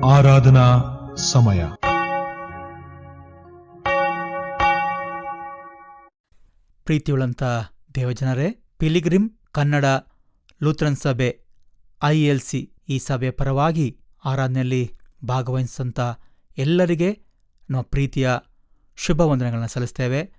ಆರಾಧನಾ ಸಮಯ. ಪ್ರೀತಿಯುಳ್ಳಂಥ ದೇವಜನರೇ, ಪಿಲಿಗ್ರಿಮ್ ಕನ್ನಡ ಲೂಥರನ್ ಸಭೆ ILC ಈ ಸಭೆಯ ಪರವಾಗಿ ಆರಾಧನೆಯಲ್ಲಿ ಭಾಗವಹಿಸಿದಂಥ ಎಲ್ಲರಿಗೆ ನಮ್ಮ ಪ್ರೀತಿಯ ಶುಭ ವಂದನೆಗಳನ್ನು ಸಲ್ಲಿಸ್ತೇವೆ.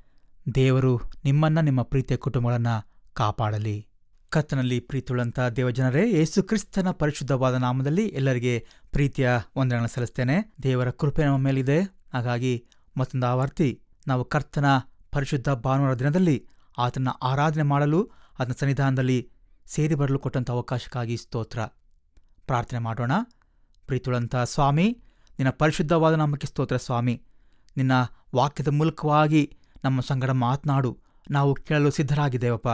ದೇವರು ನಿಮ್ಮನ್ನ ನಿಮ್ಮ ಪ್ರೀತಿಯ ಕುಟುಂಬಗಳನ್ನು ಕಾಪಾಡಲಿ. ಕರ್ತನಲ್ಲಿ ಪ್ರೀತಿಯುಳ್ಳಂಥ ದೇವಜನರೇ, ಯೇಸು ಕ್ರಿಸ್ತನ ಪರಿಶುದ್ಧವಾದ ನಾಮದಲ್ಲಿ ಎಲ್ಲರಿಗೆ ಪ್ರೀತಿಯ ವಂದನೆಗಳನ್ನು ಸಲ್ಲಿಸ್ತೇನೆ. ದೇವರ ಕೃಪೆ ನಮ್ಮ ಮೇಲಿದೆ. ಹಾಗಾಗಿ ಮತ್ತೊಂದು ಆವರ್ತಿ ನಾವು ಕರ್ತನ ಪರಿಶುದ್ಧ ಭಾನುವಾರ ದಿನದಲ್ಲಿ ಆತನ ಆರಾಧನೆ ಮಾಡಲು ಆತನ ಸನ್ನಿಧಾನದಲ್ಲಿ ಸೇರಿ ಬರಲು ಕೊಟ್ಟಂಥ ಅವಕಾಶಕ್ಕಾಗಿ ಸ್ತೋತ್ರ. ಪ್ರಾರ್ಥನೆ ಮಾಡೋಣ. ಪ್ರೀತಿಯುಳ್ಳಂಥ ಸ್ವಾಮಿ, ನಿನ್ನ ಪರಿಶುದ್ಧವಾದ ನಾಮಕ್ಕೆ ಸ್ತೋತ್ರ. ಸ್ವಾಮಿ, ನಿನ್ನ ವಾಕ್ಯದ ಮೂಲಕವಾಗಿ ನಮ್ಮ ಸಂಗಡ ಮಾತನಾಡು. ನಾವು ಕೇಳಲು ಸಿದ್ಧರಾಗಿದ್ದೇವಪ್ಪ.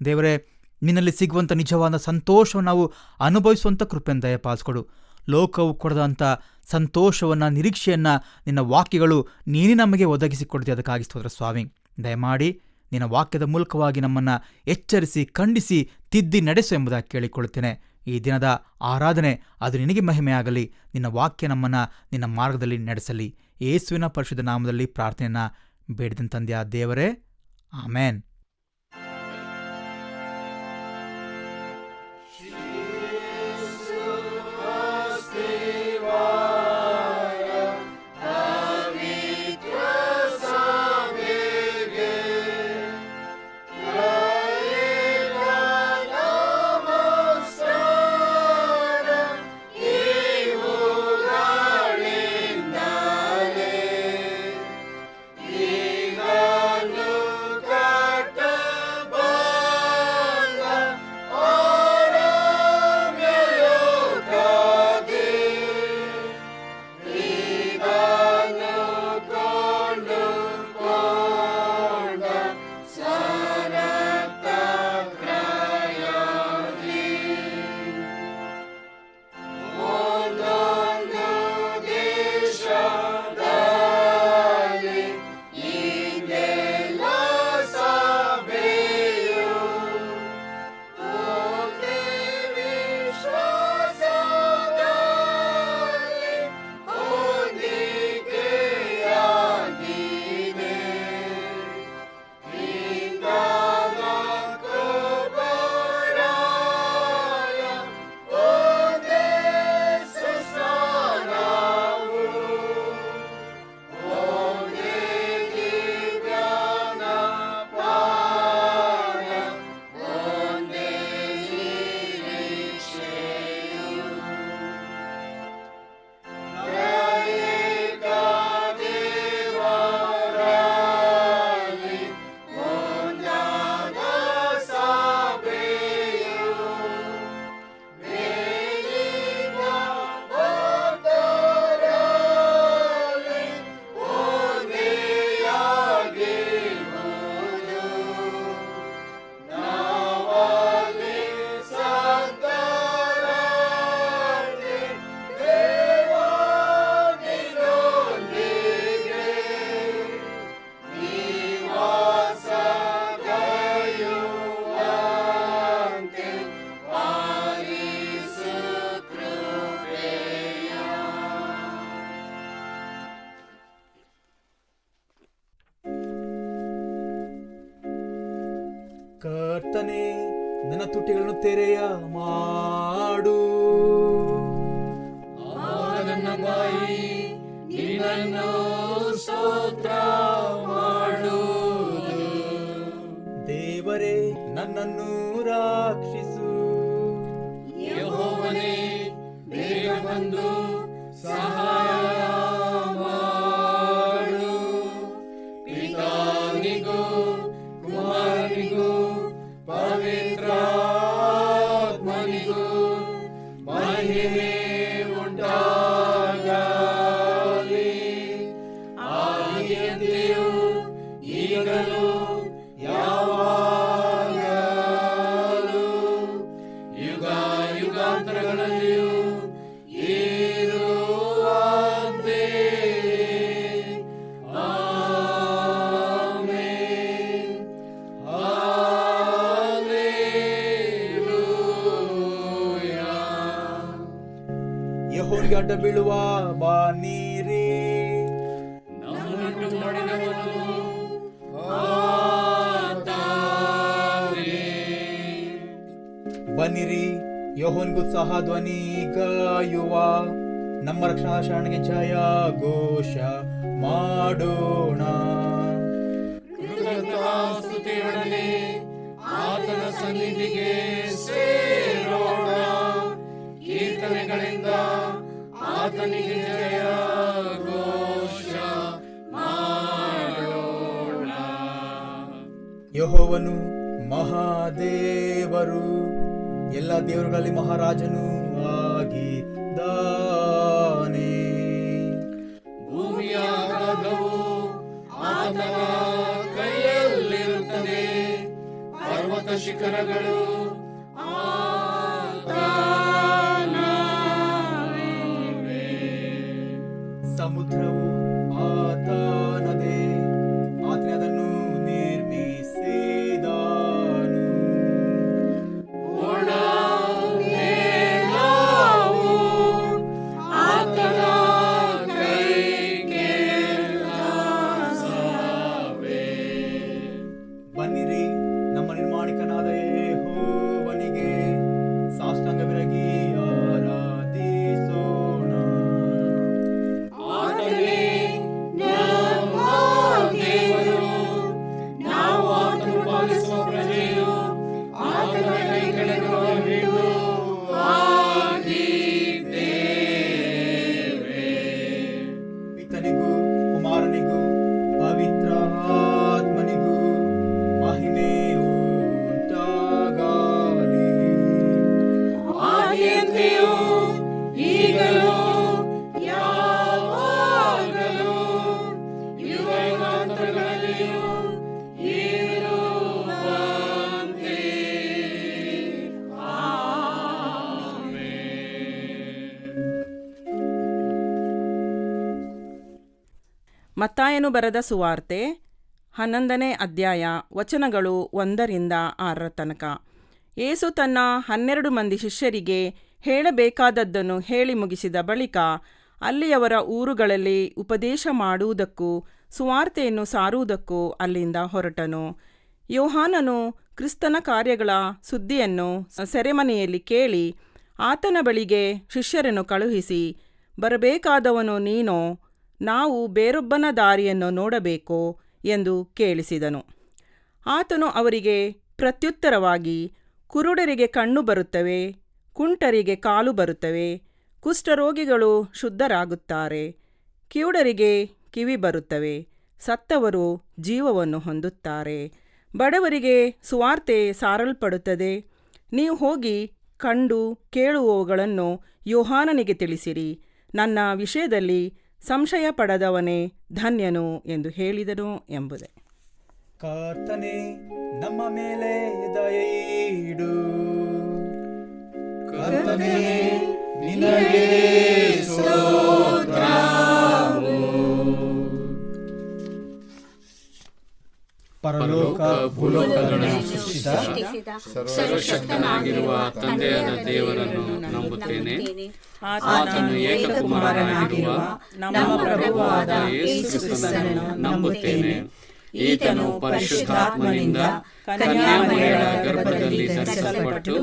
ದೇವರೇ, ನಿನ್ನಲ್ಲಿ ಸಿಗುವಂಥ ನಿಜವಾದ ಸಂತೋಷವನ್ನು ನಾವು ಅನುಭವಿಸುವಂಥ ಕೃಪೆಯನ್ನು ದಯಪಾಲಿಸ್ಕೊಡು. ಲೋಕವು ಕೊಡದಂಥ ಸಂತೋಷವನ್ನು, ನಿರೀಕ್ಷೆಯನ್ನು ನಿನ್ನ ವಾಕ್ಯಗಳು ನೀನೇ ನಮಗೆ ಒದಗಿಸಿಕೊಡ್ತೀವಿ. ಅದಕ್ಕಾಗಿ ಸ್ತೋತ್ರ ಸ್ವಾಮಿ. ದಯಮಾಡಿ ನಿನ್ನ ವಾಕ್ಯದ ಮೂಲಕವಾಗಿ ನಮ್ಮನ್ನು ಎಚ್ಚರಿಸಿ, ಖಂಡಿಸಿ, ತಿದ್ದಿ ನಡೆಸು ಎಂಬುದಾಗಿ ಕೇಳಿಕೊಳ್ಳುತ್ತೇನೆ. ಈ ದಿನದ ಆರಾಧನೆ ಅದು ನಿನಗೆ ಮಹಿಮೆಯಾಗಲಿ. ನಿನ್ನ ವಾಕ್ಯ ನಮ್ಮನ್ನು ನಿನ್ನ ಮಾರ್ಗದಲ್ಲಿ ನಡೆಸಲಿ. ಯೇಸುವಿನ ಪರಿಶುದ್ಧ ನಾಮದಲ್ಲಿ ಪ್ರಾರ್ಥನೆಯನ್ನು ಬೇಡಿದ ತಂದೆಯ ದೇವರೇ, ಆಮೇನ್. ಕರ್ತನೇ, ನನ್ನ ತುಟಿಗಳನ್ನು ತೆರೆಯ ಮಾಡು. ನನ್ನ ಬಾಯಿ ನಿನ್ನನ್ನು ಸ್ತೋತ್ರ ಮಾಡುವುದು. ದೇವರೇ, ನನ್ನನ್ನು ರಕ್ಷಿಸು. ಯೆಹೋವನೇ, ಬೇಗ ಬಂದು ಸಹಾಯ ಮಾಡು. ಪಿತಾನಿಗೂ ಕುಮಾರನಿಗೂ ಪವಿತ್ರಾತ್ಮನಿಗೂ ಮಹಿಮೆ ಉಂಟಾಗಲಿ. ಅಡ್ಡ ಬೀಳುವ ಬನ್ನಿರಿ. ನಮ್ಮನ್ನು ಮಾಡಿದವನು ಬನ್ನಿರಿ, ಯೆಹೋವನಿಗುತ್ಸಾಹ ಧ್ವನಿ ಗಾಯುವ, ನಮ್ಮ ರಕ್ಷಣಾ ಶರಣಗೆ ಜಯ ಘೋಷ ಮಾಡೋಣ. ಸ್ತುತಿಯೊಡನೆ ಆತನ ಸನ್ನಿಧಿಗೆ ಸೇರೋಣ. ಕೀರ್ತನೆಗಳಿಂದ ಆತನಿಗೆ ಜಯ ಘೋಷ ಮಾಡೋಣ. ಯೆಹೋವನು ಮಹಾದೇವರು, ಎಲ್ಲ ದೇವರುಗಳಲ್ಲಿ ಮಹಾರಾಜನು ಆಗಿದ್ದಾನೆ. ಭೂಮಿಯ ಅಗಾಧವು ಆತನ ಕೈಯಲ್ಲಿರುತ್ತದೆ, ಪರ್ವತ ಶಿಖರಗಳು ಆತನವೇ. ಸಮುದ್ರವು ಆತನದೇ, ಆತನೇ ಅದನ್ನು ನಿರ್ಮಿಸಿದನು. ಒಣ ನೆಲವು ಆತನ ಕೈಕೆಲಸವೇ. ಬನ್ನಿರಿ, ನಮ್ಮ ನಿರ್ಮಾಣಿಕನಾದ ಯೆಹೋವನಿಗೆ ಸಾಷ್ಟಾಂಗವೆರಗಿ ಆರಾಧಿಸೋಣ. ಆತನೇ ನಮ್ಮ ದೇವರು, ನಾವು ಆತನು ಪಾಲಿಸುವ ಪ್ರಜೆಯು, ಆತನ ಕೈ ಕೆಳಗಿರುವ ಹಿಡಿದು ಆಗಿದ್ದೇವೆ. ಪಿತನಿಗೂ ಕುಮಾರನಿಗೂ ಪವಿತ್ರ ಆತ್ಮನಿಗೂ ಮಹಿಮೆ ಉಂಟಾಗಲಿ. ಆದಿಯಂತೆಯೂ ಈಗಲೂ ಯಾವಾಗಲೂ ಯುಗಾಂತರಗಳಲ್ಲಿಯೂ ಇರುವಂತೆ. ಮತ್ತಾಯನು ಬರೆದ ಸುವಾರ್ತೆ 11ನೇ ಅಧ್ಯಾಯ ವಚನಗಳು 1ರಿಂದ 6 ತನಕ. ಯೇಸು ತನ್ನ 12 ಮಂದಿ ಶಿಷ್ಯರಿಗೆ ಹೇಳಬೇಕಾದದ್ದನ್ನು ಹೇಳಿ ಮುಗಿಸಿದ ಬಳಿಕ ಅಲ್ಲಿಯವರ ಊರುಗಳಲ್ಲಿ ಉಪದೇಶ ಮಾಡುವುದಕ್ಕೂ ಸುವಾರ್ತೆಯನ್ನು ಸಾರುವುದಕ್ಕೂ ಅಲ್ಲಿಂದ ಹೊರಟನು. ಯೋಹಾನನು ಕ್ರಿಸ್ತನ ಕಾರ್ಯಗಳ ಸುದ್ದಿಯನ್ನು ಸೆರೆಮನೆಯಲ್ಲಿ ಕೇಳಿ ಆತನ ಬಳಿಗೆ ಶಿಷ್ಯರನ್ನು ಕಳುಹಿಸಿ, ಬರಬೇಕಾದವನು ನೀನೋ, ನಾವು ಬೇರೊಬ್ಬನ ದಾರಿಯನ್ನು ನೋಡಬೇಕೋ ಎಂದು ಕೇಳಿಸಿದನು. ಆತನು ಅವರಿಗೆ ಪ್ರತ್ಯುತ್ತರವಾಗಿ, ಕುರುಡರಿಗೆ ಕಣ್ಣು ಬರುತ್ತವೆ, ಕುಂಟರಿಗೆ ಕಾಲು ಬರುತ್ತವೆ, ಕುಷ್ಠರೋಗಿಗಳು ಶುದ್ಧರಾಗುತ್ತಾರೆ, ಕಿವುಡರಿಗೆ ಕಿವಿ ಬರುತ್ತವೆ, ಸತ್ತವರು ಜೀವವನ್ನು ಹೊಂದುತ್ತಾರೆ, ಬಡವರಿಗೆ ಸುವಾರ್ತೆ ಸಾರಲ್ಪಡುತ್ತದೆ. ನೀವು ಹೋಗಿ ಕಂಡು ಕೇಳುವವುಗಳನ್ನು ಯೋಹಾನನಿಗೆ ತಿಳಿಸಿರಿ. ನನ್ನ ವಿಷಯದಲ್ಲಿ ಸಂಶಯ ಪಡದವನೇ ಧನ್ಯನು ಎಂದು ಹೇಳಿದನು ಎಂಬುದೇ. ಕರ್ತನೇ, ನಮ್ಮ ಮೇಲೆ ದಯೆಯಿಡು. ಕರ್ತನೇ, ನಿನಗೆ ಸ್ತೋತ್ರವು. ಪರಲೋಕ ಭೂಲೋಕಗಳನ್ನು ಸೃಷ್ಟಿಸಿದ ಸರ್ವಶಕ್ತನಾಗಿರುವ ತಂದೆಯಾದ ದೇವರನ್ನು ನಂಬುತ್ತೇನೆ. ಆತನು ಏಕಕುಮಾರನಾಗಿರುವ ನಮ್ಮ ಪ್ರಭುವಾದ ಯೇಸು ಕ್ರಿಸ್ತನನ್ನು ನಂಬುತ್ತೇನೆ. ಈತನು ಪರಿಶುದ್ಧಾತ್ಮನಿಂದ ಕನ್ಯಾಮರಿಯಳ ಗರ್ಭದಲ್ಲಿ ಧರಿಸಲ್ಪಟ್ಟು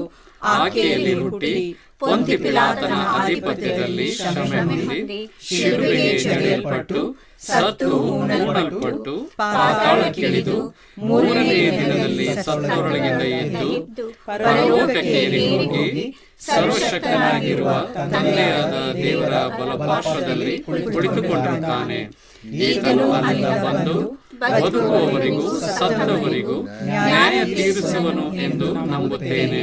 ಆಕೆಯಲ್ಲಿ ಹುಟ್ಟಿ ಪೊಂತಿ ಪಿಲಾತನ ಆಧಿಪತ್ಯದಲ್ಲಿ ಶ್ರಮೆ ಹೊಂದಿ ಶಿಲುಬೆಗೆ ಜಡಿಯಲ್ಪಟ್ಟು ಸತ್ತು ಹೂಣಲ್ಪಟ್ಟು ಪಾತಾಳಕ್ಕಿಳಿದು ಮೂರನೆಯ ದಿನದಲ್ಲಿ ಸತ್ತವರೊಳಗಿಂದ ಎದ್ದು ಪರಲೋಕಕ್ಕೆ ಏರಿ ಹೋಗಿ ಸರ್ವಶಕ್ತನಾಗಿರುವ ತಂದೆಯಾದ ದೇವರ ಬಲಪಾರ್ಶ್ವದಲ್ಲಿ ಕುಳಿತುಕೊಂಡಿದ್ದಾನೆ. ಈತನು ಅಲ್ಲಿಂದ ಬಂದು ಬದುಕುವವರಿಗೂ ಸತ್ತವರಿಗೂ ನ್ಯಾಯ ತೀರಿಸುವನು ಎಂದು ನಂಬುತ್ತೇನೆ.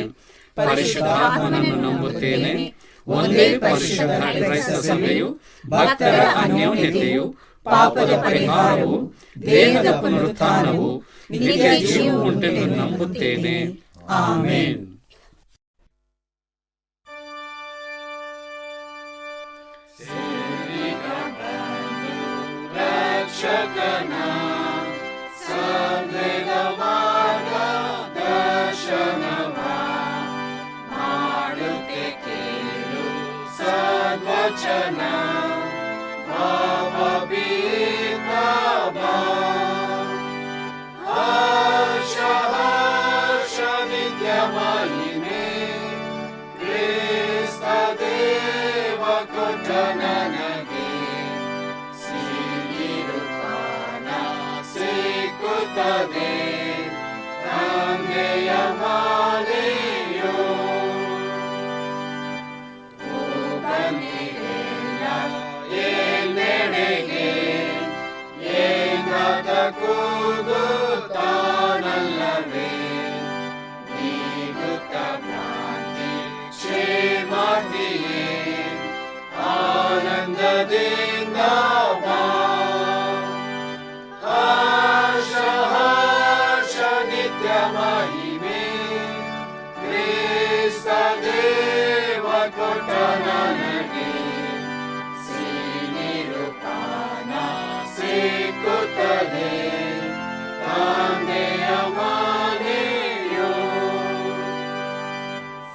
ಪರಿಶುದ್ಧಾತ್ಮನನ್ನು ನಂಬುತ್ತೇನೆ. ಒಂದೇ ಪರಿಶುದ್ಧ ಕ್ರೈಸ್ತ ಸಭೆಯು, ಭಕ್ತರ ಅನ್ಯೋನ್ಯತೆಯು, ಪಾಪದ ಪರಿಹಾರವು, ದೇಹದ ಪುನರುತ್ಥಾನವು, ನಿತ್ಯ ಜೀವವು ಉಂಟೆಂದು ನಂಬುತ್ತೇನೆ. ಆಮೆನ್. ರಕ್ಷಕನ ಸಂದೇಹ ಮಾರ್ಗದರ್ಶನವ ಮಾಡುತ್ತೆ ಕೇಳು ಸದ್ವಚನ. ಸೇರುತ್ತದೆ ತಂದೆಯ ಮಾಲೆಯೋ. ಓ ಬನ್ನಿರೆಲ್ಲ ಎಲ್ಲೆಡೆಗೆ ಏನಾದ ಕೂಗುತ್ತಾನಲ್ಲವೇ ನೀಡುತ್ತ ಭ್ರಾಂತಿ ಕ್ಷೇಮಾತಿಯೇ ಆನಂದದಿಂದ ಬಾ. ಹರ್ಷ ಹರ್ಷ ನಿತ್ಯ ಮಹಿಮೆ ಕ್ರಿಸ್ತ ದೇವ ಕೊಟ್ಟ ನನಗೆ ಸಿನಿರುಪಾನ ಸಿಕ್ಕುತ್ತದೆ ತಂದೆಯ ಮನೆಯೋ.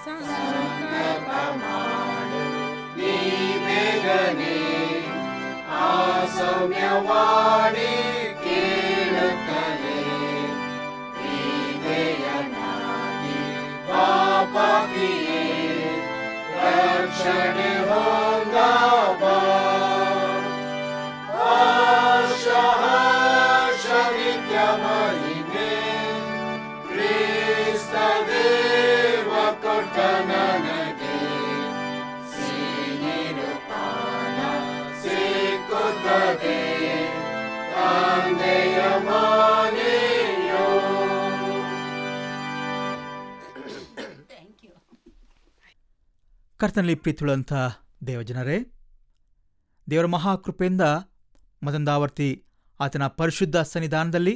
ಸಂಕಲ್ಪ ಮಾಡು ನೀ ಬೇಗನೆ ಆ ಸೌಮ್ಯವಾಣಿ ಕೇಳುತ್ತಲೇ ಹೃದಯನಾಗಿ ಪಾಪಿಯೇ ರಕ್ಷಣೆ ಹೊಂದಬಾ. ಹರ್ಷ ಹರ್ಷ ನಿತ್ಯ ಮಹಿಮೆ ಕ್ರಿಸ್ತ ದೇವ ಕೊಟ್ಟ ನನಗೆ ಸಿನಿರುಪಾನ ಸಿಕ್ಕುತ್ತದೆ ತಂದೆಯ ಮನೆಯೋ. ಕರ್ತನಲ್ಲಿ ಪ್ರೀತಿಯುಳ್ಳಂಥ ದೇವಜನರೇ, ದೇವರ ಮಹಾಕೃಪೆಯಿಂದ ಮತ್ತೊಂದಾವರ್ತಿ ಆತನ ಪರಿಶುದ್ಧ ಸನ್ನಿಧಾನದಲ್ಲಿ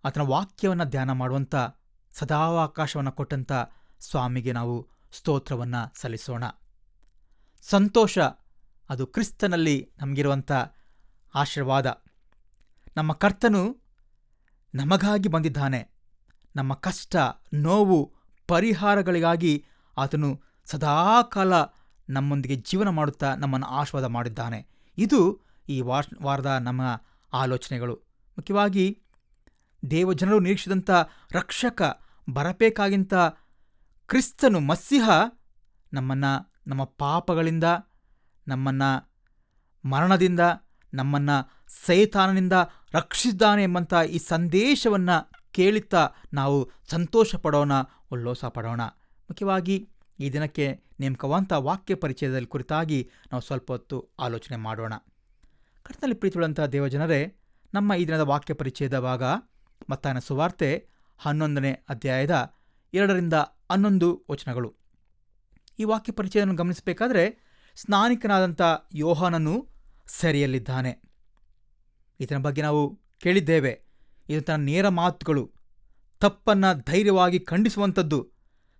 ಆತನ ವಾಕ್ಯವನ್ನು ಧ್ಯಾನ ಮಾಡುವಂಥ ಸದಾವಕಾಶವನ್ನು ಕೊಟ್ಟಂಥ ಸ್ವಾಮಿಗೆ ನಾವು ಸ್ತೋತ್ರವನ್ನು ಸಲ್ಲಿಸೋಣ. ಸಂತೋಷ ಅದು ಕ್ರಿಸ್ತನಲ್ಲಿ ನಮಗಿರುವಂಥ ಆಶೀರ್ವಾದ. ನಮ್ಮ ಕರ್ತನು ನಮಗಾಗಿ ಬಂದಿದ್ದಾನೆ. ನಮ್ಮ ಕಷ್ಟ ನೋವು ಪರಿಹಾರಗಳಿಗಾಗಿ ಆತನು ಸದಾಕಾಲ ನಮ್ಮೊಂದಿಗೆ ಜೀವನ ಮಾಡುತ್ತಾ ನಮ್ಮನ್ನು ಆಶೀರ್ವಾದ ಮಾಡಿದ್ದಾನೆ. ಇದು ಈ ವಾರದ ನಮ್ಮ ಆಲೋಚನೆಗಳು. ಮುಖ್ಯವಾಗಿ ದೇವಜನರು ನಿರೀಕ್ಷಿಸಿದಂಥ ರಕ್ಷಕ ಬರಬೇಕಾಗಿಂತ ಕ್ರಿಸ್ತನು ಮಸ್ಸಿಹ ನಮ್ಮನ್ನು ನಮ್ಮ ಪಾಪಗಳಿಂದ, ನಮ್ಮನ್ನು ಮರಣದಿಂದ, ನಮ್ಮನ್ನು ಸೈತಾನನಿಂದ ರಕ್ಷಿಸಿದ್ದಾನೆ ಎಂಬಂಥ ಈ ಸಂದೇಶವನ್ನು ಕೇಳುತ್ತಾ ನಾವು ಸಂತೋಷ ಪಡೋಣ, ಉಲ್ಲಾಸ ಪಡೋಣ. ಮುಖ್ಯವಾಗಿ ಈ ದಿನಕ್ಕೆ ನೇಮಕವಂಥ ವಾಕ್ಯ ಪರಿಚಯದ ಕುರಿತಾಗಿ ನಾವು ಸ್ವಲ್ಪ ಹೊತ್ತು ಆಲೋಚನೆ ಮಾಡೋಣ. ಕರ್ತನಲ್ಲಿ ಪ್ರೀತಿಯುಳ್ಳಂಥ ದೇವಜನರೇ, ನಮ್ಮ ಈ ದಿನದ ವಾಕ್ಯ ಪರಿಚಯದ ಭಾಗ ಮತ್ತಾಯನ ಸುವಾರ್ತೆ 11ನೇ ಅಧ್ಯಾಯದ 2-11 ವಚನಗಳು. ಈ ವಾಕ್ಯ ಪರಿಚಯವನ್ನು ಗಮನಿಸಬೇಕಾದ್ರೆ ಸ್ನಾನಿಕನಾದಂಥ ಯೋಹಾನನು ಸೆರೆಯಲ್ಲಿದ್ದಾನೆ. ಇದರ ಬಗ್ಗೆ ನಾವು ಕೇಳಿದ್ದೇವೆ. ಇದು ತನ್ನ ನೇರ ಮಾತುಗಳು, ತಪ್ಪನ್ನು ಧೈರ್ಯವಾಗಿ ಖಂಡಿಸುವಂಥದ್ದು,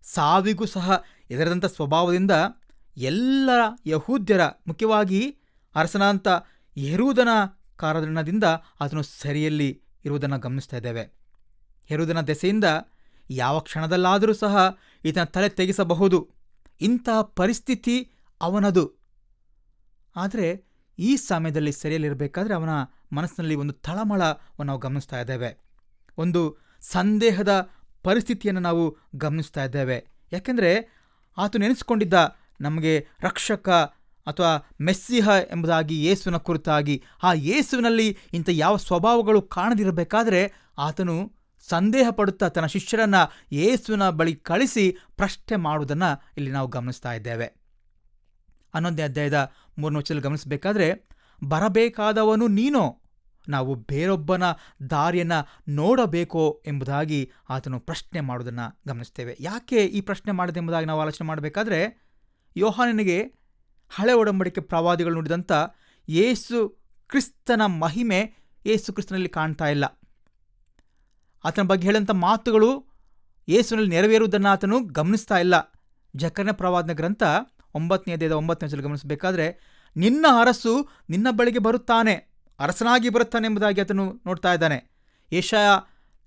ಸಾವಿಗೂ ಸಹ ಎದರದಂಥ ಸ್ವಭಾವದಿಂದ ಎಲ್ಲ ಯಹೂದ್ಯರ, ಮುಖ್ಯವಾಗಿ ಅರಸನಾದಂಥ ಹೆರೋದನ ಕಾರಣದಿಂದ ಆತನು ಸೆರೆಯಲ್ಲಿ ಇರುವುದನ್ನು ಗಮನಿಸ್ತಾ ಇದ್ದೇವೆ. ಹೆರೋದನ ದೆಸೆಯಿಂದ ಯಾವ ಕ್ಷಣದಲ್ಲಾದರೂ ಸಹ ಈತನ ತಲೆ ತೆಗೆಸಬಹುದು, ಇಂತಹ ಪರಿಸ್ಥಿತಿ ಅವನದು. ಆದರೆ ಈ ಸಮಯದಲ್ಲಿ ಸೆರೆಯಲ್ಲಿರಬೇಕಾದ್ರೆ ಅವನ ಮನಸ್ಸಿನಲ್ಲಿ ಒಂದು ತಳಮಳವನ್ನು ನಾವು ಗಮನಿಸ್ತಾ ಇದ್ದೇವೆ. ಒಂದು ಸಂದೇಹದ ಪರಿಸ್ಥಿತಿಯನ್ನು ನಾವು ಗಮನಿಸ್ತಾ ಇದ್ದೇವೆ. ಯಾಕೆಂದರೆ ಆತ ನೆನೆಸ್ಕೊಂಡಿದ್ದ ನಮಗೆ ರಕ್ಷಕ ಅಥವಾ ಮೆಸ್ಸಿಹ ಎಂಬುದಾಗಿ ಯೇಸುವಿನ ಕುರಿತಾಗಿ, ಆ ಯೇಸುವಿನಲ್ಲಿ ಇಂಥ ಯಾವ ಸ್ವಭಾವಗಳು ಕಾಣದಿರಬೇಕಾದ್ರೆ ಆತನು ಸಂದೇಹ ಪಡುತ್ತಾ ತನ್ನ ಶಿಷ್ಯರನ್ನು ಯೇಸುವಿನ ಬಳಿ ಕಳಿಸಿ ಪ್ರಶ್ನೆ ಮಾಡುವುದನ್ನು ಇಲ್ಲಿ ನಾವು ಗಮನಿಸ್ತಾ ಇದ್ದೇವೆ. 11ನೇ ಅಧ್ಯಾಯದ 3ನೇ ವಚನದಲ್ಲಿ ಗಮನಿಸಬೇಕಾದ್ರೆ, ಬರಬೇಕಾದವನು ನೀನೋ, ನಾವು ಬೇರೊಬ್ಬನ ದಾರಿಯನ್ನು ನೋಡಬೇಕೋ ಎಂಬುದಾಗಿ ಆತನು ಪ್ರಶ್ನೆ ಮಾಡುವುದನ್ನು ಗಮನಿಸ್ತೇವೆ. ಯಾಕೆ ಈ ಪ್ರಶ್ನೆ ಮಾಡಿದೆ ಎಂಬುದಾಗಿ ನಾವು ಆಲೋಚನೆ ಮಾಡಬೇಕಾದ್ರೆ, ಯೋಹಾನನಿಗೆ ಹಳೆ ಒಡಂಬಡಿಕೆ ಪ್ರವಾದಿಗಳು ನುಡಿದಂಥ ಯೇಸು ಕ್ರಿಸ್ತನ ಮಹಿಮೆ ಯೇಸು ಕ್ರಿಸ್ತನಲ್ಲಿ ಕಾಣ್ತಾ ಇಲ್ಲ. ಆತನ ಬಗ್ಗೆ ಹೇಳಂಥ ಮಾತುಗಳು ಯೇಸುವಿನಲ್ಲಿ ನೆರವೇರುವುದನ್ನು ಆತನು ಗಮನಿಸ್ತಾ ಇಲ್ಲ. ಜಕರ್ಯ ಪ್ರವಾದನ ಗ್ರಂಥ 9ನೇ ಅಧ್ಯಾಯದ 9ನೇ ವಚನ ಗಮನಿಸಬೇಕಾದ್ರೆ, ನಿನ್ನ ಅರಸು ನಿನ್ನ ಬಳಿಗೆ ಬರುತ್ತಾನೆ, ಅರಸನಾಗಿ ಬರುತ್ತಾನೆ ಎಂಬುದಾಗಿ ಆತನು ನೋಡ್ತಾ ಇದ್ದಾನೆ. ಯೆಶಾಯ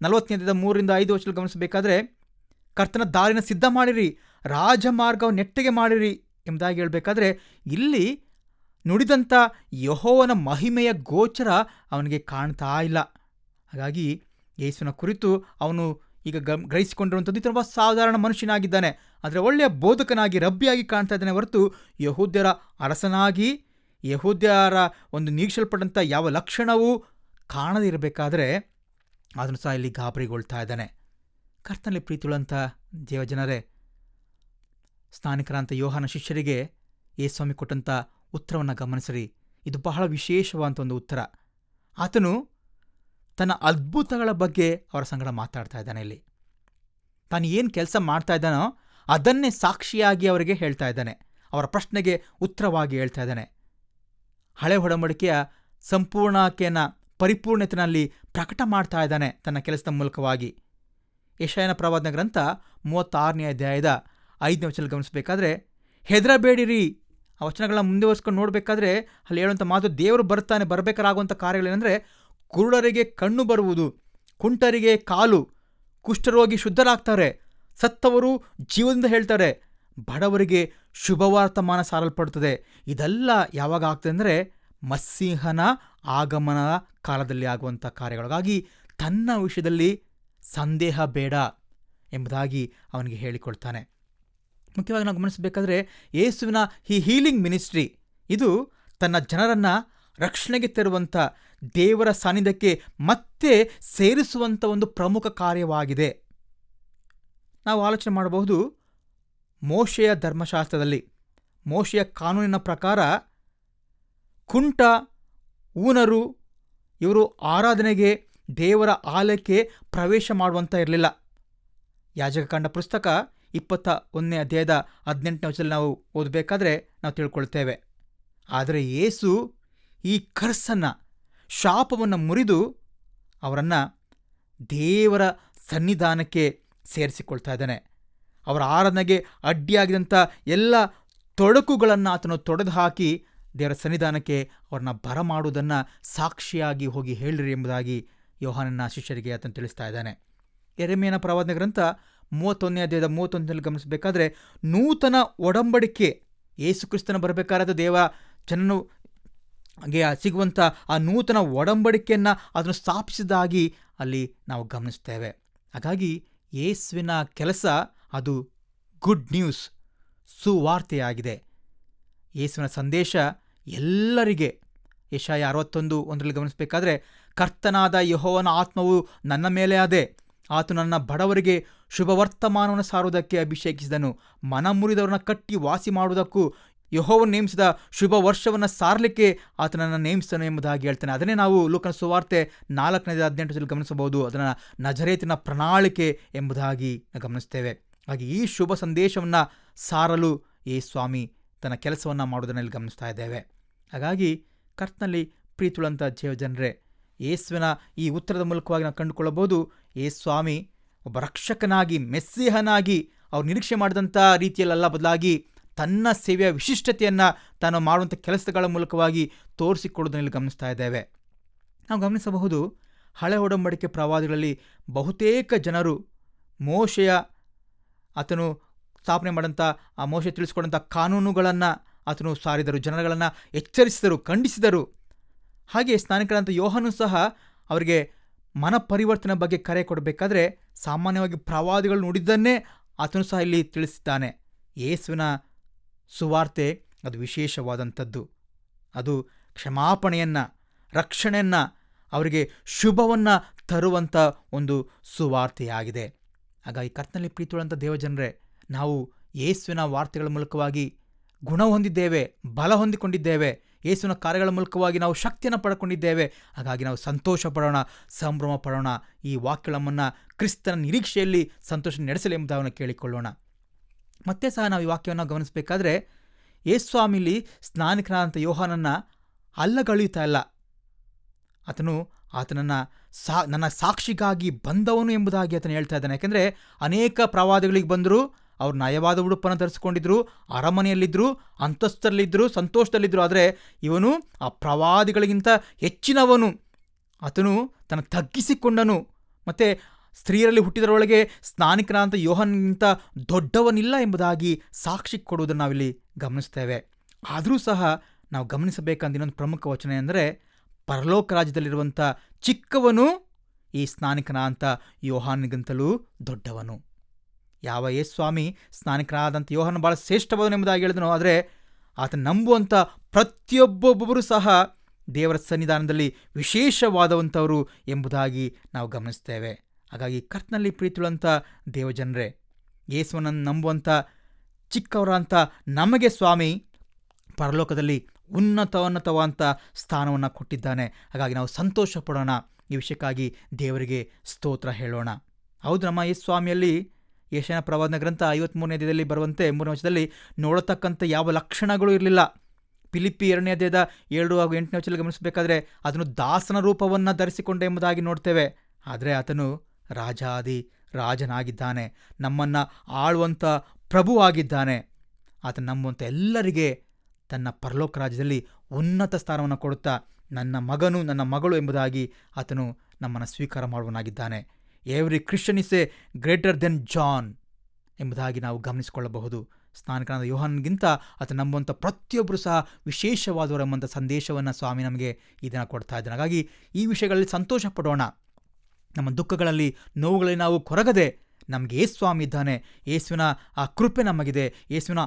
40ನೇ ಅಧ್ಯಾಯದ 3-5 ವಚನ ಗಮನಿಸಬೇಕಾದ್ರೆ, ಕರ್ತನ ದಾರಿನ ಸಿದ್ಧ ಮಾಡಿರಿ, ರಾಜಮಾರ್ಗವನ್ನು ನೆಟ್ಟಗೆ ಮಾಡಿರಿ ಎಂಬುದಾಗಿ ಹೇಳಬೇಕಾದ್ರೆ, ಇಲ್ಲಿ ನುಡಿದಂಥ ಯೆಹೋವನ ಮಹಿಮೆಯ ಗೋಚರ ಅವನಿಗೆ ಕಾಣ್ತಾ ಇಲ್ಲ. ಹಾಗಾಗಿ ಯೇಸುವಿನ ಕುರಿತು ಅವನು ಈಗ ಗ್ರಹಿಸಿಕೊಂಡಿರುವಂಥದ್ದು ತುಂಬ ಸಾಧಾರಣ ಮನುಷ್ಯನಾಗಿದ್ದಾನೆ, ಆದರೆ ಒಳ್ಳೆಯ ಬೋಧಕನಾಗಿ ರಬ್ಬಿಯಾಗಿ ಕಾಣ್ತಾ ಇದ್ದಾನೆ ಹೊರತು ಯಹೂದ್ಯರ ಅರಸನಾಗಿ, ಯಹೂದ್ಯರ ಒಂದು ನಿರೀಕ್ಷಲ್ಪಟ್ಟಂಥ ಯಾವ ಲಕ್ಷಣವೂ ಕಾಣದಿರಬೇಕಾದ್ರೆ ಅದನ್ನು ಸಹ ಇಲ್ಲಿ ಗಾಬರಿಗೊಳ್ತಾ ಇದ್ದಾನೆ. ಕರ್ತನಲ್ಲಿ ಪ್ರೀತಿಯುಳ್ಳಂಥ ದೇವಜನರೇ, ಸ್ನಾನಿಕರಂಥ ಯೋಹಾನ ಶಿಷ್ಯರಿಗೆ ಯೇಸುಸ್ವಾಮಿ ಕೊಟ್ಟಂಥ ಉತ್ತರವನ್ನು ಗಮನಿಸಿರಿ. ಇದು ಬಹಳ ವಿಶೇಷವಾದಂಥ ಒಂದು ಉತ್ತರ. ಆತನು ತನ್ನ ಅದ್ಭುತಗಳ ಬಗ್ಗೆ ಅವರ ಸಂಗಡ ಮಾತಾಡ್ತಾ ಇದ್ದಾನೆ. ಇಲ್ಲಿ ತಾನು ಏನು ಕೆಲಸ ಮಾಡ್ತಾ ಇದ್ದಾನೋ ಅದನ್ನೇ ಸಾಕ್ಷಿಯಾಗಿ ಅವರಿಗೆ ಹೇಳ್ತಾ ಇದ್ದಾನೆ. ಅವರ ಪ್ರಶ್ನೆಗೆ ಉತ್ತರವಾಗಿ ಹೇಳ್ತಾ ಇದ್ದಾನೆ. ಹಳೆ ಒಡಂಬಡಿಕೆಯ ಸಂಪೂರ್ಣತೆಯನ್ನು ಪರಿಪೂರ್ಣತೆಯಲ್ಲಿ ಪ್ರಕಟ ಮಾಡ್ತಾ ಇದ್ದಾನೆ ತನ್ನ ಕೆಲಸದ ಮೂಲಕವಾಗಿ. ಯೆಶಾಯನ ಪ್ರವಾದನ ಗ್ರಂಥ 36ನೇ ಅಧ್ಯಾಯದ 5ನೇ ವಚನ ಗಮನಿಸಬೇಕಾದ್ರೆ, ಹೆದರಬೇಡಿರಿ. ಆ ವಚನಗಳನ್ನ ಮುಂದುವರಿಸ್ಕೊಂಡು ನೋಡಬೇಕಾದ್ರೆ ಅಲ್ಲಿ ಹೇಳುವಂಥ ಮಾತು, ದೇವರು ಬರಬೇಕಾಗುವಂಥ ಕಾರ್ಯಗಳೇನೆಂದರೆ, ಕುರುಡರಿಗೆ ಕಣ್ಣು ಬರುವುದು, ಕುಂಟರಿಗೆ ಕಾಲು, ಕುಷ್ಠರೋಗಿ ಶುದ್ಧರಾಗ್ತಾರೆ, ಸತ್ತವರು ಜೀವದಿಂದ ಹೇಳ್ತಾರೆ, ಬಡವರಿಗೆ ಶುಭವರ್ತಮಾನ ಸಾರಲ್ಪಡುತ್ತದೆ. ಇದೆಲ್ಲ ಯಾವಾಗ ಆಗ್ತದೆ ಅಂದರೆ ಮಸ್ಸೀಹನ ಆಗಮನ ಕಾಲದಲ್ಲಿ ಆಗುವಂಥ ಕಾರ್ಯಗಳಿಗಾಗಿ ತನ್ನ ವಿಷಯದಲ್ಲಿ ಸಂದೇಹ ಬೇಡ ಎಂಬುದಾಗಿ ಅವನಿಗೆ ಹೇಳಿಕೊಳ್ತಾನೆ. ಮುಖ್ಯವಾಗಿ ನಾವು ಗಮನಿಸಬೇಕಾದ್ರೆ ಯೇಸುವಿನ ಈ ಹೀಲಿಂಗ್ ಮಿನಿಸ್ಟ್ರಿ ಇದು ತನ್ನ ಜನರನ್ನು ರಕ್ಷಣೆಗೆ ತರುವಂಥ, ದೇವರ ಸಾನ್ನಿಧ್ಯಕ್ಕೆ ಮತ್ತೆ ಸೇರಿಸುವಂಥ ಒಂದು ಪ್ರಮುಖ ಕಾರ್ಯವಾಗಿದೆ. ನಾವು ಆಲೋಚನೆ ಮಾಡಬಹುದು, ಮೋಶೆಯ ಧರ್ಮಶಾಸ್ತ್ರದಲ್ಲಿ, ಮೋಶೆಯ ಕಾನೂನಿನ ಪ್ರಕಾರ ಕುಂಟ, ಊನರು ಇವರು ಆರಾಧನೆಗೆ ದೇವರ ಆಲಯಕ್ಕೆ ಪ್ರವೇಶ ಮಾಡುವಂತ ಇರಲಿಲ್ಲ. ಯಾಜಕಕಾಂಡ ಪುಸ್ತಕ 21ನೇ ಅಧ್ಯಾಯದ 18ನೇ ವಚನದಲ್ಲಿ ನಾವು ಓದಬೇಕಾದ್ರೆ ನಾವು ತಿಳ್ಕೊಳ್ತೇವೆ. ಆದರೆ ಯೇಸು ಈ ಕರ್ಸನ್ನು, ಶಾಪವನ್ನು ಮುರಿದು ಅವರನ್ನು ದೇವರ ಸನ್ನಿಧಾನಕ್ಕೆ ಸೇರಿಸಿಕೊಳ್ತಾ ಇದ್ದಾನೆ. ಅವರ ಆರಾಧನೆಗೆ ಅಡ್ಡಿಯಾಗಿದ್ದಂಥ ಎಲ್ಲ ತೊಡಕುಗಳನ್ನು ಆತನು ತೊಡೆದು ಹಾಕಿ ದೇವರ ಸನ್ನಿಧಾನಕ್ಕೆ ಅವ್ರನ್ನ ಬರಮಾಡುವುದನ್ನು ಸಾಕ್ಷಿಯಾಗಿ ಹೋಗಿ ಹೇಳಿರಿ ಎಂಬುದಾಗಿ ಯೋಹಾನನ ಶಿಷ್ಯರಿಗೆ ಆತನು ತಿಳಿಸ್ತಾ ಇದ್ದಾನೆ. ಯೆರೆಮೀಯನ ಪ್ರವಾದನ ಗ್ರಂಥ 31ನೇ ಅಧ್ಯಾಯದ 31ರಲ್ಲಿ ಗಮನಿಸಬೇಕಾದ್ರೆ, ನೂತನ ಒಡಂಬಡಿಕೆ, ಯೇಸು ಕ್ರಿಸ್ತನ ಬರಬೇಕಾದ ದೇವ ಜನನು ಸಿಗುವಂಥ ಆ ನೂತನ ಒಡಂಬಡಿಕೆಯನ್ನು ಅದನ್ನು ಸ್ಥಾಪಿಸಿದಾಗಿ ಅಲ್ಲಿ ನಾವು ಗಮನಿಸ್ತೇವೆ. ಹಾಗಾಗಿ ಯೇಸುವಿನ ಕೆಲಸ ಅದು ಗುಡ್ ನ್ಯೂಸ್, ಸುವಾರ್ತೆಯಾಗಿದೆ. ಯೇಸುವಿನ ಸಂದೇಶ ಎಲ್ಲರಿಗೆ. ಯೆಶಾಯ 61:1 ಗಮನಿಸಬೇಕಾದ್ರೆ, ಕರ್ತನಾದ ಯೆಹೋವನ ಆತ್ಮವು ನನ್ನ ಮೇಲೆ ಅದೆ, ಆತನು ನನ್ನ ಬಡವರಿಗೆ ಶುಭವರ್ತಮಾನವನ್ನು ಸಾರುವುದಕ್ಕೆ ಅಭಿಷೇಕಿಸಿದನು, ಮನ ಮುರಿದವರನ್ನ ಕಟ್ಟಿ ವಾಸಿ ಮಾಡುವುದಕ್ಕೂ ಯೆಹೋವನು ನೇಮಿಸಿದ ಶುಭ ವರ್ಷವನ್ನು ಸಾರಲಿಕ್ಕೆ ಆತನನ್ನು ನೇಮಿಸಿದನು ಎಂಬುದಾಗಿ ಹೇಳ್ತಾನೆ. ಅದನ್ನೇ ನಾವು ಲೂಕನ ಸುವಾರ್ತೆ 4:18 ಗಮನಿಸಬಹುದು. ಅದನ್ನು ನಜರೇತಿನ ಪ್ರಣಾಳಿಕೆ ಎಂಬುದಾಗಿ ಗಮನಿಸ್ತೇವೆ. ಹಾಗೆ ಈ ಶುಭ ಸಂದೇಶವನ್ನು ಸಾರಲು ಈ ಸ್ವಾಮಿ ತನ್ನ ಕೆಲಸವನ್ನು ಮಾಡುವುದನ್ನಲ್ಲಿ ಗಮನಿಸ್ತಾ ಇದ್ದೇವೆ. ಹಾಗಾಗಿ ಕರ್ತನಲ್ಲಿ ಪ್ರೀತಿಯುಳ್ಳಂಥ ಜೀವಜನರೇ, ಯೇಸುವಿನ ಈ ಉತ್ತರದ ಮೂಲಕವಾಗಿ ನಾವು ಕಂಡುಕೊಳ್ಳಬಹುದು, ಯೇಸು ಸ್ವಾಮಿ ಒಬ್ಬ ರಕ್ಷಕನಾಗಿ, ಮೆಸ್ಸಿಹನಾಗಿ ಅವ್ರು ನಿರೀಕ್ಷೆ ಮಾಡಿದಂಥ ರೀತಿಯಲ್ಲ, ಬದಲಾಗಿ ತನ್ನ ಸೇವೆಯ ವಿಶಿಷ್ಟತೆಯನ್ನು ತಾನು ಮಾಡುವಂಥ ಕೆಲಸಗಳ ಮೂಲಕವಾಗಿ ತೋರಿಸಿಕೊಡೋದನ್ನಲ್ಲಿ ಗಮನಿಸ್ತಾ ಇದ್ದೇವೆ. ನಾವು ಗಮನಿಸಬಹುದು, ಹಳೆ ಒಡಂಬಡಿಕೆ ಪ್ರವಾದಿಗಳಲ್ಲಿ ಬಹುತೇಕ ಜನರು ಮೋಶೆಯ ಆತನು ಸ್ಥಾಪನೆ ಮಾಡೋಂಥ ಆ ಮೋಶೆ ತಿಳಿಸ್ಕೊಡೋಂಥ ಕಾನೂನುಗಳನ್ನು ಆತನು ಸಾರಿದರು, ಜನಗಳನ್ನು ಎಚ್ಚರಿಸಿದರು, ಖಂಡಿಸಿದರು. ಹಾಗೆ ಸ್ನಾನಿಕರಂಥ ಯೋಹಾನನು ಸಹ ಅವರಿಗೆ ಮನ ಪರಿವರ್ತನೆ ಬಗ್ಗೆ ಕರೆ ಕೊಡಬೇಕಾದ್ರೆ ಸಾಮಾನ್ಯವಾಗಿ ಪ್ರವಾದಿಗಳು ನುಡಿದನ್ನೇ ಆತನು ಸಹ ಇಲ್ಲಿ ತಿಳಿಸಿದ್ದಾನೆ. ಯೇಸುವಿನ ಸುವಾರ್ತೆ ಅದು ವಿಶೇಷವಾದಂಥದ್ದು. ಅದು ಕ್ಷಮಾಪಣೆಯನ್ನು, ರಕ್ಷಣೆಯನ್ನು, ಅವರಿಗೆ ಶುಭವನ್ನು ತರುವಂಥ ಒಂದು ಸುವಾರ್ತೆಯಾಗಿದೆ. ಹಾಗಾಗಿ ಕರ್ತನಲ್ಲಿ ಪ್ರೀತಿಯುಳ್ಳಂಥ ದೇವಜನರೇ, ನಾವು ಯೇಸುವಿನ ವಾರ್ತೆಗಳ ಮೂಲಕವಾಗಿ ಗುಣ ಹೊಂದಿದ್ದೇವೆ, ಬಲ ಹೊಂದಿಕೊಂಡಿದ್ದೇವೆ. ಯೇಸುವಿನ ಕಾರ್ಯಗಳ ಮೂಲಕವಾಗಿ ನಾವು ಶಕ್ತಿಯನ್ನು ಪಡ್ಕೊಂಡಿದ್ದೇವೆ. ಹಾಗಾಗಿ ನಾವು ಸಂತೋಷ ಪಡೋಣ, ಸಂಭ್ರಮ ಪಡೋಣ. ಈ ವಾಕ್ಯಗಳನ್ನು ಕ್ರಿಸ್ತನ ನಿರೀಕ್ಷೆಯಲ್ಲಿ ಸಂತೋಷ ನಡೆಸಲಿ ಎಂಬುದನ್ನು ಕೇಳಿಕೊಳ್ಳೋಣ. ಮತ್ತೆ ಸಹ ನಾವು ಈ ವಾಕ್ಯವನ್ನು ಗಮನಿಸಬೇಕಾದ್ರೆ, ಯೇಸುಸ್ವಾಮಿಲಿ ಸ್ನಾನಿಕನಾದಂಥ ಯೋಹಾನನ್ನು ಅಲ್ಲಗಳೆಯುತ್ತಾ ಇಲ್ಲ. ಆತನನ್ನು ನನ್ನ ಸಾಕ್ಷಿಗಾಗಿ ಬಂದವನು ಎಂಬುದಾಗಿ ಆತನು ಹೇಳ್ತಾ ಇದ್ದಾನೆ. ಯಾಕೆಂದರೆ ಅನೇಕ ಪ್ರವಾದಿಗಳಿಗೆ ಬಂದರು, ಅವ್ರು ನಯವಾದ ಉಡುಪನ್ನು ಧರಿಸಿಕೊಂಡಿದ್ರು, ಅರಮನೆಯಲ್ಲಿದ್ದರು, ಅಂತಸ್ತರಲ್ಲಿದ್ದರು, ಸಂತೋಷದಲ್ಲಿದ್ದರು. ಆದರೆ ಇವನು ಆ ಪ್ರವಾದಿಗಳಿಗಿಂತ ಹೆಚ್ಚಿನವನು. ಆತನು ತನ್ನ ತಗ್ಗಿಸಿಕೊಂಡನು. ಮತ್ತು ಸ್ತ್ರೀಯರಲ್ಲಿ ಹುಟ್ಟಿದರೊಳಗೆ ಸ್ನಾನಿಕನಾದಂಥ ಯೋಹಾನನಿಗಿಂತ ದೊಡ್ಡವನಿಲ್ಲ ಎಂಬುದಾಗಿ ಸಾಕ್ಷಿ ಕೊಡುವುದನ್ನು ನಾವಿಲ್ಲಿ ಗಮನಿಸ್ತೇವೆ. ಆದರೂ ಸಹ ನಾವು ಗಮನಿಸಬೇಕಂತ ಇನ್ನೊಂದು ಪ್ರಮುಖ ವಚನ ಎಂದರೆ, ಪರಲೋಕ ರಾಜ್ಯದಲ್ಲಿರುವಂಥ ಚಿಕ್ಕವನು ಈ ಸ್ನಾನಿಕನಾದಂಥ ಯೋಹಾನನಿಗಿಂತಲೂ ದೊಡ್ಡವನು. ಯಾವ ಯೇಸುಸ್ವಾಮಿ ಸ್ನಾನಿಕನಾದಂಥ ಯೋಹಾನ ಭಾಳ ಶ್ರೇಷ್ಠವಾದನು ಎಂಬುದಾಗಿ ಹೇಳಿದನು, ಆದರೆ ಆತನ ನಂಬುವಂಥ ಪ್ರತಿಯೊಬ್ಬೊಬ್ಬರು ಸಹ ದೇವರ ಸನ್ನಿಧಾನದಲ್ಲಿ ವಿಶೇಷವಾದವಂಥವರು ಎಂಬುದಾಗಿ ನಾವು ಗಮನಿಸ್ತೇವೆ. ಹಾಗಾಗಿ ಕರ್ತನಲ್ಲಿ ಪ್ರೀತಿಯುಳ್ಳಂಥ ದೇವಜನರೇ, ಯೇಸುವನ್ನು ನಂಬುವಂಥ ಚಿಕ್ಕವರಂಥ ನಮಗೆ ಸ್ವಾಮಿ ಪರಲೋಕದಲ್ಲಿ ಉನ್ನತವಾದಂಥ ಸ್ಥಾನವನ್ನು ಕೊಟ್ಟಿದ್ದಾನೆ. ಹಾಗಾಗಿ ನಾವು ಸಂತೋಷ ಪಡೋಣ. ಈ ವಿಷಯಕ್ಕಾಗಿ ದೇವರಿಗೆ ಸ್ತೋತ್ರ ಹೇಳೋಣ. ಹೌದು, ನಮ್ಮ ಈ ಸ್ವಾಮಿಯಲ್ಲಿ ಯೆಶಾಯನ ಪ್ರವಾದನ ಗ್ರಂಥ 53ನೇ ಅಧ್ಯಾಯದಲ್ಲಿ ಬರುವಂತೆ 3ನೇ ವಚನದಲ್ಲಿ ನೋಡತಕ್ಕಂಥ ಯಾವ ಲಕ್ಷಣಗಳು ಇರಲಿಲ್ಲ. ಫಿಲಿಪ್ಪಿ 2ನೇ ಅಧ್ಯಾಯದ 7 ಹಾಗೂ 8ನೇ ವಚನದಲ್ಲಿ ಗಮನಿಸಬೇಕಾದ್ರೆ ಅದನ್ನು ದಾಸನ ರೂಪವನ್ನು ಧರಿಸಿಕೊಂಡ ಎಂಬುದಾಗಿ ನೋಡ್ತೇವೆ. ಆದರೆ ಆತನು ರಾಜನಾಗಿದ್ದಾನೆ, ನಮ್ಮನ್ನು ಆಳುವಂಥ ಪ್ರಭುವಾಗಿದ್ದಾನೆ. ಆತನು ನಂಬುವಂಥ ಎಲ್ಲರಿಗೆ ತನ್ನ ಪರಲೋಕ ರಾಜ್ಯದಲ್ಲಿ ಉನ್ನತ ಸ್ಥಾನವನ್ನು ಕೊಡುತ್ತಾ ನನ್ನ ಮಗನು ನನ್ನ ಮಗಳು ಎಂಬುದಾಗಿ ಆತನು ನಮ್ಮನ್ನು ಸ್ವೀಕಾರ ಮಾಡುವನಾಗಿದ್ದಾನೆ. Every Christian is a greater than John ಎಂಬುದಾಗಿ ನಾವು ಗಮನಿಸಿಕೊಳ್ಳಬಹುದು. ಸ್ನಾನಿಕನಾದ ಯೋಹಾನನಿಗಿಂತ ಆತ ನಂಬುವಂಥ ಪ್ರತಿಯೊಬ್ಬರು ಸಹ ವಿಶೇಷವಾದವರು ಎಂಬಂಥ ಸಂದೇಶವನ್ನು ಸ್ವಾಮಿ ನಮಗೆ ಇದನ್ನು ಕೊಡ್ತಾ ಇದ್ದಾನೆ. ಹಾಗಾಗಿ ಈ ವಿಷಯಗಳಲ್ಲಿ ಸಂತೋಷ ಪಡೋಣ. ನಮ್ಮ ದುಃಖಗಳಲ್ಲಿ ನೋವುಗಳಲ್ಲಿ ನಾವು ಕೊರಗದೆ ನಮಗೆ ಯೇಸು ಸ್ವಾಮಿ ಇದ್ದಾನೆ, ಯೇಸುವಿನ ಆ ಕೃಪೆ ನಮಗಿದೆ, ಯೇಸುವಿನ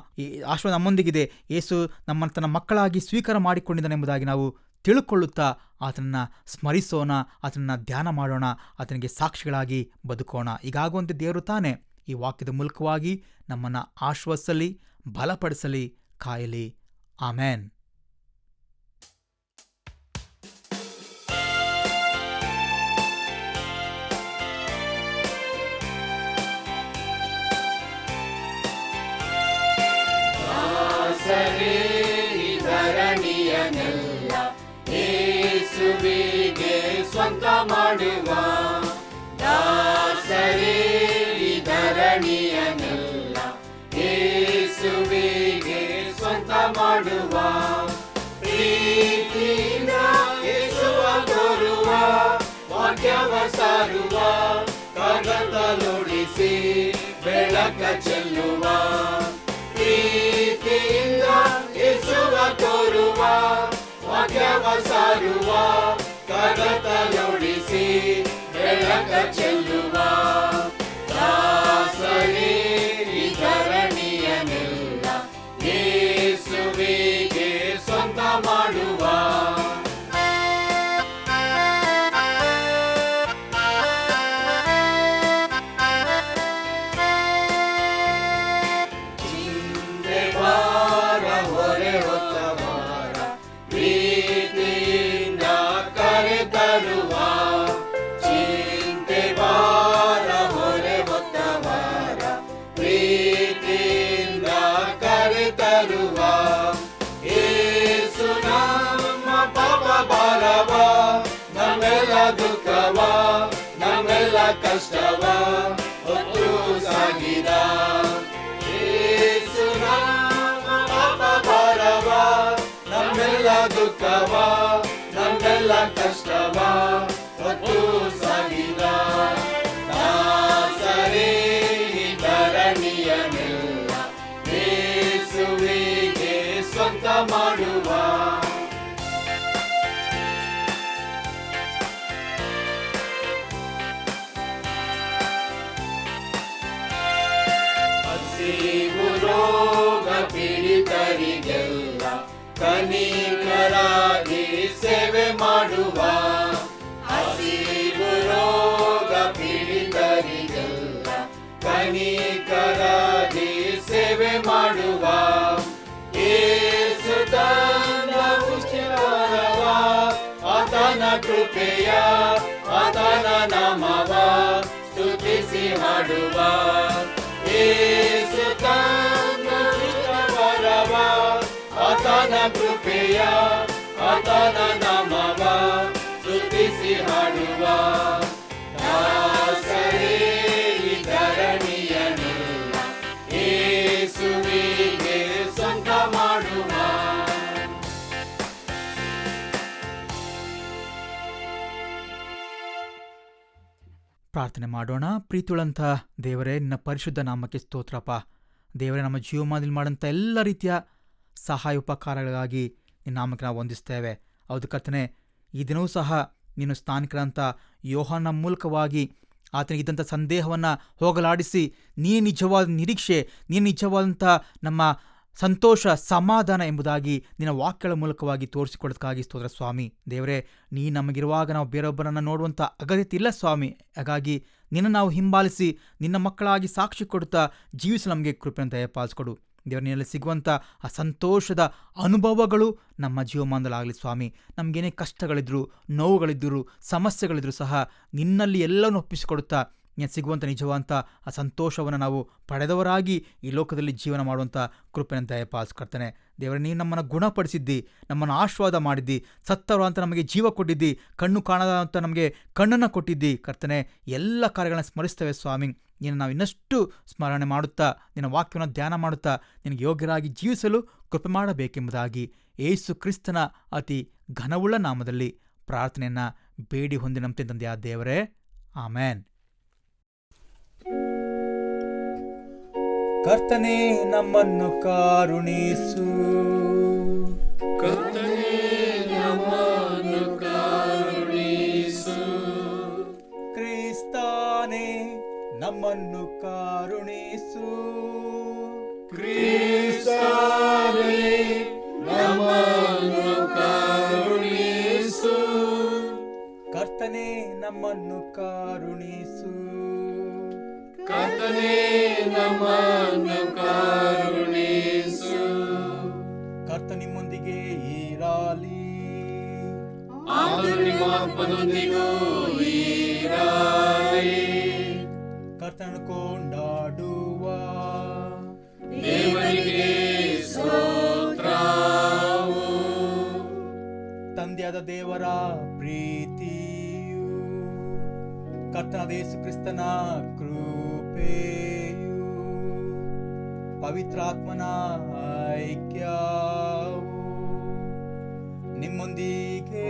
ಆಶ್ರಯ ನಮ್ಮೊಂದಿಗಿದೆ, ಯೇಸು ನಮ್ಮನ್ನು ತನ್ನ ಮಕ್ಕಳಾಗಿ ಸ್ವೀಕಾರ ಮಾಡಿಕೊಂಡಿದ್ದಾನೆ ಎಂಬುದಾಗಿ ನಾವು ತಿಳ್ಕೊಳ್ಳುತ್ತಾ ಆತನನ್ನು ಸ್ಮರಿಸೋಣ, ಆತನನ್ನು ಧ್ಯಾನ ಮಾಡೋಣ, ಆತನಿಗೆ ಸಾಕ್ಷಿಗಳಾಗಿ ಬದುಕೋಣ. ಈಗಾಗುವಂತೆ ದೇವರು ತಾನೇ ಈ ವಾಕ್ಯದ ಮೂಲಕವಾಗಿ ನಮ್ಮನ್ನು ಆಶ್ವಾಸಲಿ, ಬಲಪಡಿಸಲಿ, ಕಾಯಲಿ. ಆಮೇನ್. ಧರಣಿಯನೆಲ್ಲ ಯೇಸುವಿಗೆ ಸ್ವಂತ ಮಾಡುವ, ದಾಸರೇ ಧರಣಿಯನೆಲ್ಲ ಯೇಸುವಿಗೆ ಸ್ವಂತ ಮಾಡುವ, ಪ್ರೀತಿಯಿಂದ ಯೇಸುವ ತೋರುವ, ವಾಕ್ಯವ ಸಾರುವ, ಕಗತಲೊಡಿಸಿ ಬೆಳಕ ಚೆಲ್ಲುವ, ಪ್ರೀತಿಯಿಂದ ಯೇಸುವ ತೋರುವ, ವಾಕ್ಯವ ಸಾರುವ, ಕಗತಲೊಡಿಸಿ ಬೆಳಕ ಚೆಲ್ಲುವ, ದಾಸರೇ ಧರಣಿಯನೆಲ್ಲ ಯೇಸುವಿಗೆ ಸ್ವಂತ ಮಾಡುವ. ದುಃಖವ ನಮ್ಮೆಲ್ಲ ಕಷ್ಟವ ಹೊತ್ತು ಸಾಗಿದ ಯೇಸು ನಮ್ಮ ಪಾಪ ಭಾರವ, ನಮ್ಮೆಲ್ಲ ದುಃಖವ ನಮ್ಮೆಲ್ಲ ಕಷ್ಟವ ಹೊತ್ತು ಸಾಗಿದ, ದಾಸರೇ ಧರಣಿಯನೆಲ್ಲ ಯೇಸುವಿಗೆ ಸ್ವಂತ ಮಾಡುವ. ರೋಗ ಪೀಡಿತರಿಗೆಲ್ಲ ಕನಿಕರಾಗಿ ಸೇವೆ ಮಾಡುವ, ಹಸಿವು ರೋಗ ಪೀಡಿತರಿಗೆಲ್ಲ ಕನಿಕರಾಗಿ ಸೇವೆ ಮಾಡುವ, ಯೇಸು ತನ್ನ ಉಚಿತವ, ಆತನ ಕೃಪೆಯ ಆತನ ನಾಮವ ಸ್ತುತಿಸಿ ಹಾಡುವ, ಯೇಸು ತನ್ನ ವರವ ಆತನ ಕೃಪೆಯ ಆತನ ನಾಮವ ಸ್ತುತಿಸಿ ಹಾಡುವ, ದಾಸರೇ ಧರಣಿಯನೆಲ್ಲ ಯೇಸುವಿಗೆ ಸ್ವಂತ ಮಾಡುವ. ಪ್ರಾರ್ಥನೆ ಮಾಡೋಣ. ಪ್ರೀತಿಯುಳ್ಳಂಥ ದೇವರೇ, ನಿನ್ನ ಪರಿಶುದ್ಧ ನಾಮಕ್ಕೆ ಸ್ತೋತ್ರಪ್ಪ. ದೇವರೇ, ನಮ್ಮ ಜೀವಮಾನದಲ್ಲಿ ಮಾಡೋಂಥ ಎಲ್ಲ ರೀತಿಯ ಸಹಾಯ ಉಪಕಾರಗಳಿಗಾಗಿ ನಿನ್ನ ನಾಮಕ್ಕೆ ನಾವು ವಂದಿಸ್ತೇವೆ. ಹೌದು ಕರ್ತನೇ, ಈ ದಿನವೂ ಸಹ ನೀನು ಸ್ನಾನಿಕರಂಥ ಯೋಹಾನನ ಮೂಲಕವಾಗಿ ಆತನಿಗಿದ್ದಂಥ ಸಂದೇಹವನ್ನು ಹೋಗಲಾಡಿಸಿ ನೀನು ನಿಜವಾದ ನಿರೀಕ್ಷೆ, ನೀನು ನಿಜವಾದಂಥ ನಮ್ಮ ಸಂತೋಷ, ಸಮಾಧಾನ ಎಂಬುದಾಗಿ ನಿನ್ನ ವಾಕ್ಯಗಳ ಮೂಲಕವಾಗಿ ತೋರಿಸಿಕೊಡೋದಕ್ಕಾಗಿ ಸ್ತೋತ್ರ ಸ್ವಾಮಿ. ದೇವರೇ, ನೀ ನಮಗಿರುವಾಗ ನಾವು ಬೇರೊಬ್ಬರನ್ನು ನೋಡುವಂಥ ಅಗತ್ಯ ಇಲ್ಲ ಸ್ವಾಮಿ. ಹಾಗಾಗಿ ನಿನ್ನ ನಾವು ಹಿಂಬಾಲಿಸಿ ನಿನ್ನ ಮಕ್ಕಳಾಗಿ ಸಾಕ್ಷಿ ಕೊಡುತ್ತಾ ಜೀವಿಸಲು ನಮಗೆ ಕೃಪೆಯನ್ನು ದಯಪಾಲಿಸಿಕೊಡು. ದೇವರಿನಲ್ಲಿ ಸಿಗುವಂಥ ಆ ಸಂತೋಷದ ಅನುಭವಗಳು ನಮ್ಮ ಜೀವಮಾನದಲ್ಲಾಗಲಿ ಸ್ವಾಮಿ. ನಮಗೇನೇ ಕಷ್ಟಗಳಿದ್ರು, ನೋವುಗಳಿದ್ದರು, ಸಮಸ್ಯೆಗಳಿದ್ರು ಸಹ ನಿನ್ನಲ್ಲಿ ಎಲ್ಲವನ್ನು ಒಪ್ಪಿಸಿಕೊಡುತ್ತಾ ಸಿಗುವಂಥ ನಿಜವಂತ ಆ ಸಂತೋಷವನ್ನು ನಾವು ಪಡೆದವರಾಗಿ ಈ ಲೋಕದಲ್ಲಿ ಜೀವನ ಮಾಡುವಂಥ ಕೃಪೆಯನ್ನು ದಯಪಾಲಿಸ್ಕೊಡ್ತಾನೆ. ದೇವರೇ, ನೀನು ನಮ್ಮನ್ನು ಗುಣಪಡಿಸಿದ್ದಿ, ನಮ್ಮನ್ನು ಆಶೀರ್ವಾದ ಮಾಡಿದ್ದಿ, ಸತ್ತವರು ಅಂತ ನಮಗೆ ಜೀವ ಕೊಟ್ಟಿದ್ದಿ, ಕಣ್ಣು ಕಾಣದ ಅಂತ ನಮಗೆ ಕಣ್ಣನ್ನು ಕೊಟ್ಟಿದ್ದಿ. ಕರ್ತನೆ, ಎಲ್ಲ ಕಾರ್ಯಗಳನ್ನು ಸ್ಮರಿಸ್ತೇವೆ ಸ್ವಾಮಿ. ನೀನು ನಾವು ಇನ್ನಷ್ಟು ಸ್ಮರಣೆ ಮಾಡುತ್ತಾ ನಿನ್ನ ವಾಕ್ಯವನ್ನು ಧ್ಯಾನ ಮಾಡುತ್ತಾ ನಿನಗೆ ಯೋಗ್ಯರಾಗಿ ಜೀವಿಸಲು ಕೃಪೆ ಮಾಡಬೇಕೆಂಬುದಾಗಿ ಯೇಸು ಕ್ರಿಸ್ತನ ಅತಿ ಘನವುಳ್ಳ ನಾಮದಲ್ಲಿ ಪ್ರಾರ್ಥನೆಯನ್ನು ಬೇಡಿ ಹೊಂದಿನಂತೆ ತಂದೆಯ ದೇವರೇ, ಆಮೇನ್. ಕರ್ತನೇ, ನಮ್ಮನ್ನು ಕಾರುಣಿಸು. ಕರ್ತನೇ, ನಮ್ಮನ್ನು ಕರುಣಿಸು. ಕ್ರಿಸ್ತಾನೇ, ನಮ್ಮನ್ನು ಕಾರುಣಿಸು. ಕ್ರಿಸ್ತಾನೇ, ನಮ್ಮನ್ನು ಕರುಣಿಸು. ಕರ್ತನೇ, ನಮ್ಮನ್ನು ಕಾರುಣಿಸು. ಕರ್ತನೇ, ನಮ್ಮನ್ನು ಕರುಣಿಸು. ಕರ್ತ ನಿಮ್ಮೊಂದಿಗೆ ಇರಲಿ. ಆತನು ನಿಮ್ಮ ಆತ್ಮದೊಂದಿಗೂ ಇರಲಿ. ಕರ್ತನನ್ನು ಕೊಂಡಾಡುವ ದೇವರಿಗೆ ಸ್ತೋತ್ರವು. ತಂದೆಯಾದ ದೇವರ ಪ್ರೀತಿಯು, ಕರ್ತನಾದ ಯೇಸು ಕ್ರಿಸ್ತನ ಕೃಪೆಯು, ಪವಿತ್ರಾತ್ಮನ ಐಕ್ಯವು ನಿಮ್ಮೊಂದಿಗೆ